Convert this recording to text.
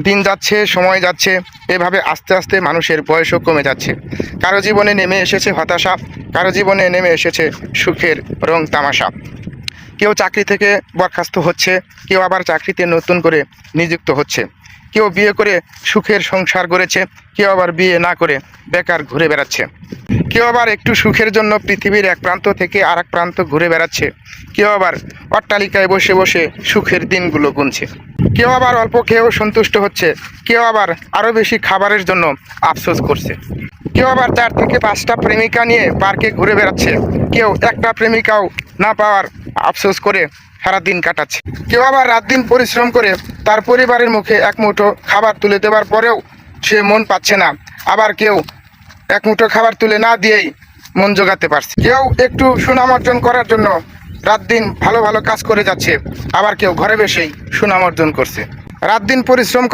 দিন যাচ্ছে, সময় যাচ্ছে, এভাবে আস্তে আস্তে মানুষের বয়সও কমে যাচ্ছে। কারো জীবনে নেমে এসেছে হতাশা, কারো জীবনে নেমে এসেছে সুখের রং তামাশা। কেউ চাকরি থেকে বরখাস্ত হচ্ছে, কেউ আবার চাকরিতে নতুন করে নিযুক্ত হচ্ছে। কেউ বিয়ে করে সুখের সংসার গড়েছে, কেউ আবার বিয়ে না করে বেকার ঘুরে বেড়াচ্ছে। কেউ আবার একটু সুখের জন্য পৃথিবীর এক প্রান্ত থেকে আর এক প্রান্ত ঘুরে বেড়াচ্ছে। কেউ আবার অট্টালিকায় বসে বসে সুখের দিনগুলো গুনছে। কেউ আবার অল্প খেয়েও সন্তুষ্ট হচ্ছে, কেউ আবার আরও বেশি খাবারের জন্য আফসোস করছে। কেউ আবার 4 থেকে 5টা প্রেমিকা নিয়ে পার্কে ঘুরে বেড়াচ্ছে, কেউ একটা প্রেমিকাও না পাওয়ার আফসোস করে সারা দিন কাটাচ্ছে। কেউ আবার রাত দিন পরিশ্রম করে তার পরিবারের মুখে এক মুঠো খাবার তুলে দেওয়ার পরেও সে মন পাচ্ছে না। আবার কেউ এক মুঠো খাবার তুলে না দিয়েই মন জোগাতে পারছে। কেউ একটু সুনাম অর্জন করার জন্য রাত দিন ভালো ভালো কাজ করে যাচ্ছে, আবার কেউ ঘরে বসেই সুনাম অর্জন করছে। রাত দিন পরিশ্রম